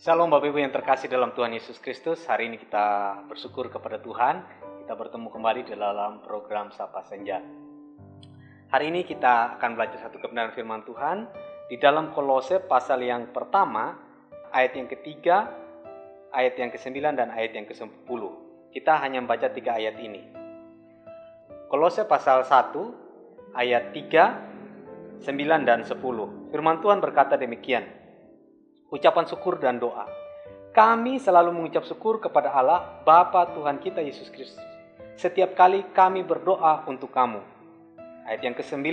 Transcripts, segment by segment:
Shalom Bapak Ibu yang terkasih dalam Tuhan Yesus Kristus. Hari ini kita bersyukur kepada Tuhan. Kita bertemu kembali dalam program Sapa Senja. Hari ini kita akan belajar satu kebenaran firman Tuhan di dalam Kolose pasal yang pertama, ayat yang ketiga, ayat yang ke-9 dan ayat yang ke-10. Kita hanya membaca 3 ayat ini. Kolose pasal 1, ayat 3, 9 dan 10. Firman Tuhan berkata demikian. Ucapan syukur dan doa. Kami selalu mengucap syukur kepada Allah, Bapa Tuhan kita Yesus Kristus. Setiap kali kami berdoa untuk kamu. Ayat yang ke-9.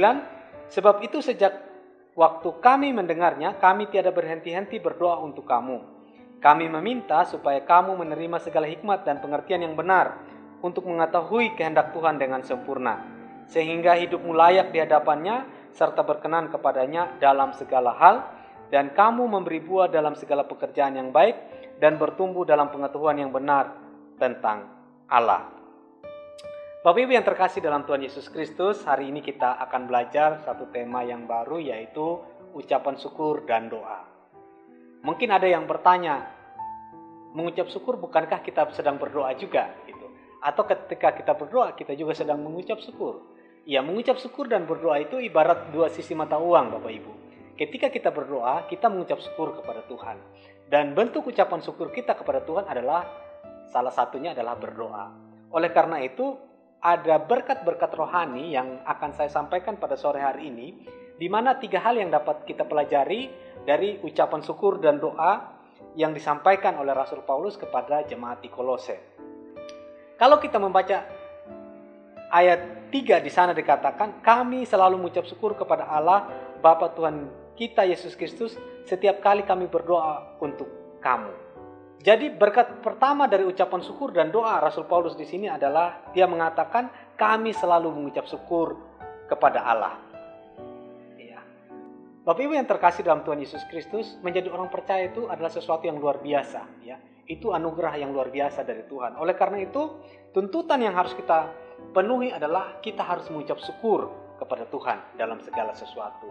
Sebab itu sejak waktu kami mendengarnya, kami tiada berhenti-henti berdoa untuk kamu. Kami meminta supaya kamu menerima segala hikmat dan pengertian yang benar untuk mengetahui kehendak Tuhan dengan sempurna. Sehingga hidupmu layak di hadapannya serta berkenan kepadanya dalam segala hal. Dan kamu memberi buah dalam segala pekerjaan yang baik dan bertumbuh dalam pengetahuan yang benar tentang Allah. Bapak Ibu yang terkasih dalam Tuhan Yesus Kristus, hari ini kita akan belajar satu tema yang baru, yaitu ucapan syukur dan doa. Mungkin ada yang bertanya, mengucap syukur bukankah kita sedang berdoa juga? Gitu. Atau ketika kita berdoa kita juga sedang mengucap syukur? Ya, mengucap syukur dan berdoa itu ibarat dua sisi mata uang Bapak Ibu. Ketika kita berdoa, kita mengucap syukur kepada Tuhan. Dan bentuk ucapan syukur kita kepada Tuhan adalah, salah satunya adalah berdoa. Oleh karena itu, ada berkat-berkat rohani yang akan saya sampaikan pada sore hari ini, di mana 3 hal yang dapat kita pelajari dari ucapan syukur dan doa yang disampaikan oleh Rasul Paulus kepada jemaat di Kolose. Kalau kita membaca ayat 3 di sana dikatakan, kami selalu mengucap syukur kepada Allah, Bapa Tuhan kita Yesus Kristus, setiap kali kami berdoa untuk kamu. Jadi berkat pertama dari ucapan syukur dan doa Rasul Paulus di sini adalah dia mengatakan kami selalu mengucap syukur kepada Allah. Ya. Bapak Ibu yang terkasih dalam Tuhan Yesus Kristus, menjadi orang percaya itu adalah sesuatu yang luar biasa. Ya. Itu anugerah yang luar biasa dari Tuhan. Oleh karena itu, tuntutan yang harus kita penuhi adalah kita harus mengucap syukur kepada Tuhan dalam segala sesuatu.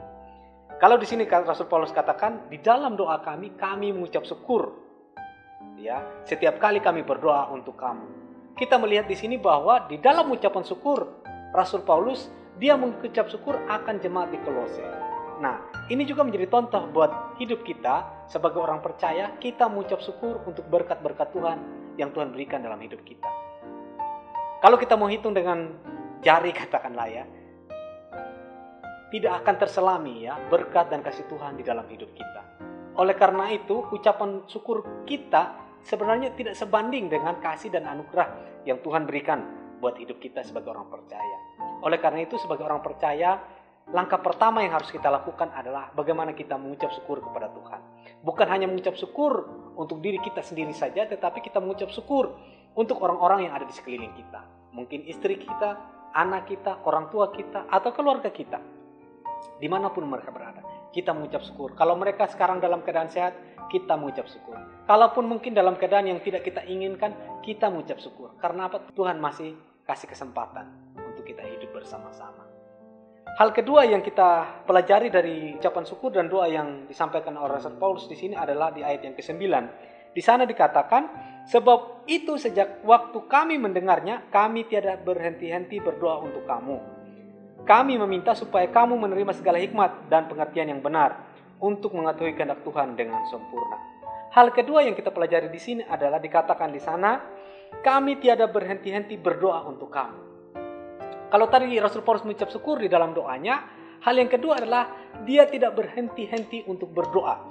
Kalau di sini Rasul Paulus katakan, di dalam doa kami mengucap syukur. Ya, setiap kali kami berdoa untuk kamu. Kita melihat di sini bahwa di dalam ucapan syukur Rasul Paulus dia mengucap syukur akan jemaat di Kolose. Nah, ini juga menjadi contoh buat hidup kita sebagai orang percaya, kita mengucap syukur untuk berkat-berkat Tuhan yang Tuhan berikan dalam hidup kita. Kalau kita mau hitung dengan jari katakanlah ya, tidak akan terselami ya berkat dan kasih Tuhan di dalam hidup kita. Oleh karena itu, ucapan syukur kita sebenarnya tidak sebanding dengan kasih dan anugerah yang Tuhan berikan buat hidup kita sebagai orang percaya. Oleh karena itu, sebagai orang percaya, langkah pertama yang harus kita lakukan adalah bagaimana kita mengucap syukur kepada Tuhan. Bukan hanya mengucap syukur untuk diri kita sendiri saja, tetapi kita mengucap syukur untuk orang-orang yang ada di sekeliling kita. Mungkin istri kita, anak kita, orang tua kita, atau keluarga kita. Dimanapun mereka berada, kita mengucap syukur. Kalau mereka sekarang dalam keadaan sehat, kita mengucap syukur. Kalaupun mungkin dalam keadaan yang tidak kita inginkan, kita mengucap syukur. Karena apa? Tuhan masih kasih kesempatan untuk kita hidup bersama-sama. Hal kedua yang kita pelajari dari ucapan syukur dan doa yang disampaikan oleh Rasul Paulus di sini adalah di ayat yang ke-9. Di sana dikatakan, sebab itu sejak waktu kami mendengarnya, kami tiada berhenti-henti berdoa untuk kamu. Kami meminta supaya kamu menerima segala hikmat dan pengertian yang benar untuk mengetahui kehendak Tuhan dengan sempurna. Hal kedua yang kita pelajari di sini adalah dikatakan di sana, kami tiada berhenti-henti berdoa untuk kamu. Kalau tadi Rasul Paulus mengucap syukur di dalam doanya, hal yang kedua adalah dia tidak berhenti-henti untuk berdoa.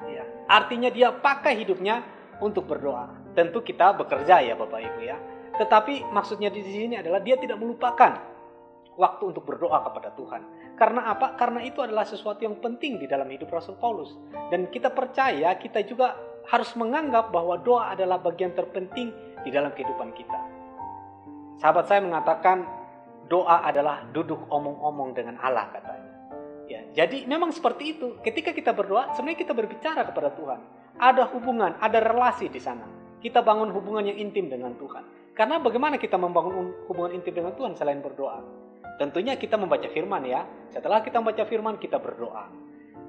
Ya, artinya dia pakai hidupnya untuk berdoa. Tentu kita bekerja ya Bapak Ibu ya. Tetapi maksudnya di sini adalah dia tidak melupakan waktu untuk berdoa kepada Tuhan. Karena apa? Karena itu adalah sesuatu yang penting di dalam hidup Rasul Paulus. Dan kita percaya, kita juga harus menganggap bahwa doa adalah bagian terpenting di dalam kehidupan kita. Sahabat saya mengatakan, doa adalah duduk omong-omong dengan Allah katanya. Ya, jadi memang seperti itu. Ketika kita berdoa, sebenarnya kita berbicara kepada Tuhan. Ada hubungan, ada relasi di sana. Kita bangun hubungan yang intim dengan Tuhan. Karena bagaimana kita membangun hubungan intim dengan Tuhan selain berdoa? Tentunya kita membaca firman ya. Setelah kita membaca firman, kita berdoa.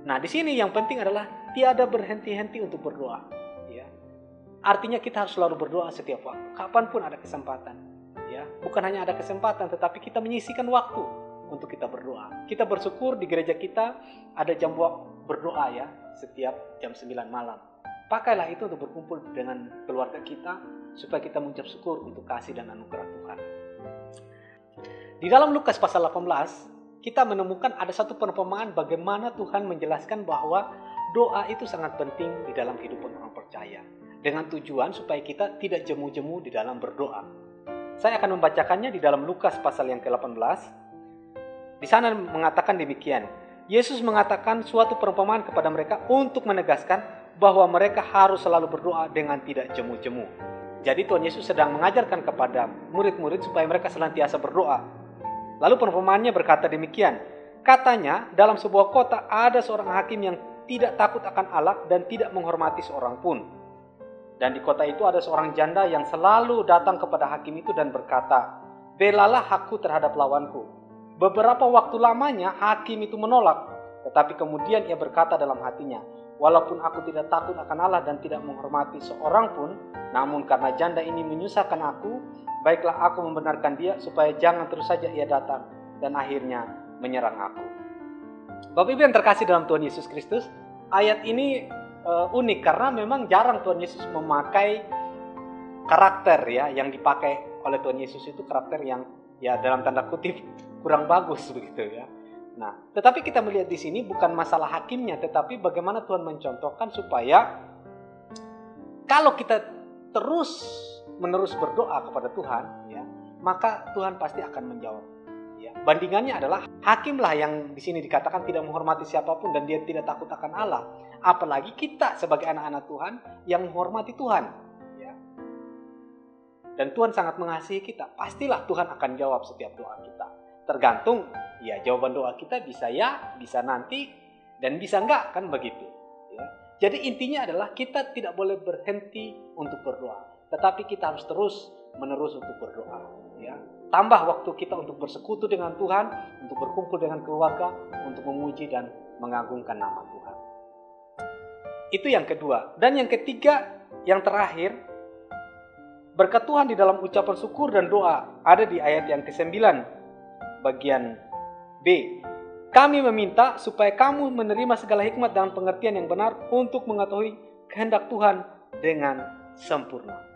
Nah, di sini yang penting adalah tiada berhenti-henti untuk berdoa. Ya. Artinya kita harus selalu berdoa setiap waktu, kapanpun ada kesempatan. Ya, bukan hanya ada kesempatan, tetapi kita menyisihkan waktu untuk kita berdoa. Kita bersyukur di gereja kita ada jam berdoa ya, setiap jam 9 malam. Pakailah itu untuk berkumpul dengan keluarga kita, supaya kita mengucap syukur untuk kasih dan anugerah Tuhan. Di dalam Lukas pasal 18, kita menemukan ada satu perumpamaan bagaimana Tuhan menjelaskan bahwa doa itu sangat penting di dalam kehidupan orang percaya. Dengan tujuan supaya kita tidak jemu-jemu di dalam berdoa. Saya akan membacakannya di dalam Lukas pasal yang ke-18. Di sana mengatakan demikian. Yesus mengatakan suatu perumpamaan kepada mereka untuk menegaskan bahwa mereka harus selalu berdoa dengan tidak jemu-jemu. Jadi Tuhan Yesus sedang mengajarkan kepada murid-murid supaya mereka senantiasa berdoa. Lalu perumpamaannya berkata demikian. Katanya, dalam sebuah kota ada seorang hakim yang tidak takut akan Allah dan tidak menghormati seorang pun. Dan di kota itu ada seorang janda yang selalu datang kepada hakim itu dan berkata, "Belalah hakku terhadap lawanku." Beberapa waktu lamanya hakim itu menolak. Tetapi kemudian ia berkata dalam hatinya, "Walaupun aku tidak takut akan Allah dan tidak menghormati seorang pun, namun karena janda ini menyusahkan aku, baiklah aku membenarkan dia supaya jangan terus saja ia datang dan akhirnya menyerang aku." Bapak Ibu yang terkasih dalam Tuhan Yesus Kristus, ayat ini unik karena memang jarang Tuhan Yesus memakai karakter ya, yang dipakai oleh Tuhan Yesus itu karakter yang ya dalam tanda kutip kurang bagus begitu ya. Nah, tetapi kita melihat di sini bukan masalah hakimnya, tetapi bagaimana Tuhan mencontohkan supaya kalau kita terus-menerus berdoa kepada Tuhan, ya, maka Tuhan pasti akan menjawab. Ya. Bandingannya adalah hakimlah yang di sini dikatakan tidak menghormati siapapun dan dia tidak takut akan Allah. Apalagi kita sebagai anak-anak Tuhan yang menghormati Tuhan. Ya. Dan Tuhan sangat mengasihi kita. Pastilah Tuhan akan jawab setiap doa kita. Tergantung, ya jawaban doa kita bisa ya, bisa nanti, dan bisa enggak, kan begitu. Ya. Jadi intinya adalah kita tidak boleh berhenti untuk berdoa. Tetapi kita harus terus-menerus untuk berdoa. Ya. Tambah waktu kita untuk bersekutu dengan Tuhan, untuk berkumpul dengan keluarga, untuk memuji dan mengagungkan nama Tuhan. Itu yang kedua. Dan yang ketiga, yang terakhir, berkat Tuhan di dalam ucapan syukur dan doa ada di ayat yang ke-9, bagian B. Kami meminta supaya kamu menerima segala hikmat dan pengertian yang benar untuk mengetahui kehendak Tuhan dengan sempurna.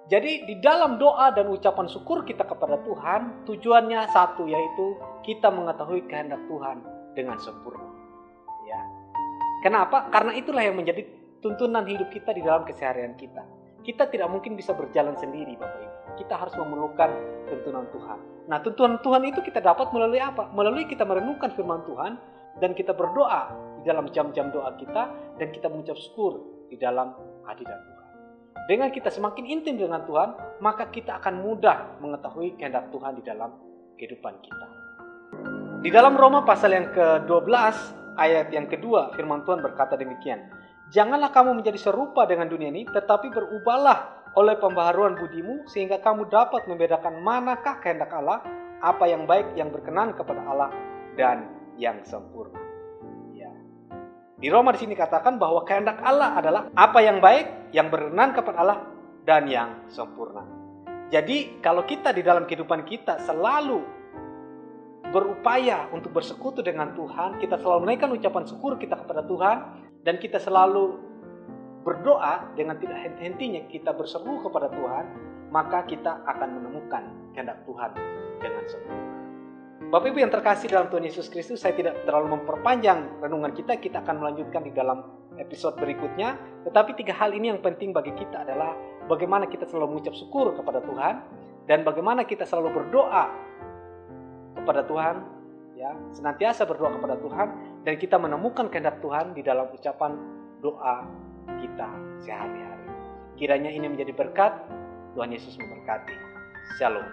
Jadi di dalam doa dan ucapan syukur kita kepada Tuhan, tujuannya satu, yaitu kita mengetahui kehendak Tuhan dengan sempurna. Ya. Kenapa? Karena itulah yang menjadi tuntunan hidup kita di dalam keseharian kita. Kita tidak mungkin bisa berjalan sendiri, Bapak Ibu. Kita harus memerlukan tuntunan Tuhan. Nah, tuntunan Tuhan itu kita dapat melalui apa? Melalui kita merenungkan firman Tuhan dan kita berdoa di dalam jam-jam doa kita dan kita mengucap syukur di dalam hadirat Tuhan. Dengan kita semakin intim dengan Tuhan, maka kita akan mudah mengetahui kehendak Tuhan di dalam kehidupan kita. Di dalam Roma pasal yang ke-12 ayat yang kedua, firman Tuhan berkata demikian. Janganlah kamu menjadi serupa dengan dunia ini, tetapi berubahlah oleh pembaharuan budimu, sehingga kamu dapat membedakan manakah kehendak Allah, apa yang baik, yang berkenan kepada Allah, dan yang sempurna. Ya. Di Roma di sini katakan bahwa kehendak Allah adalah apa yang baik, yang berkenan kepada Allah, dan yang sempurna. Jadi kalau kita di dalam kehidupan kita selalu berupaya untuk bersekutu dengan Tuhan, kita selalu menaikkan ucapan syukur kita kepada Tuhan, dan kita selalu berdoa dengan tidak henti-hentinya kita berseru kepada Tuhan, maka kita akan menemukan kehendak Tuhan dengan sempurna. Bapak Ibu yang terkasih dalam Tuhan Yesus Kristus, saya tidak terlalu memperpanjang renungan kita akan melanjutkan di dalam episode berikutnya. Tetapi 3 hal ini yang penting bagi kita adalah bagaimana kita selalu mengucap syukur kepada Tuhan, dan bagaimana kita selalu berdoa kepada Tuhan, ya, senantiasa berdoa kepada Tuhan, dan kita menemukan kehendak Tuhan di dalam ucapan doa kita sehari-hari. Kiranya ini menjadi berkat. Tuhan Yesus memberkati. Shalom.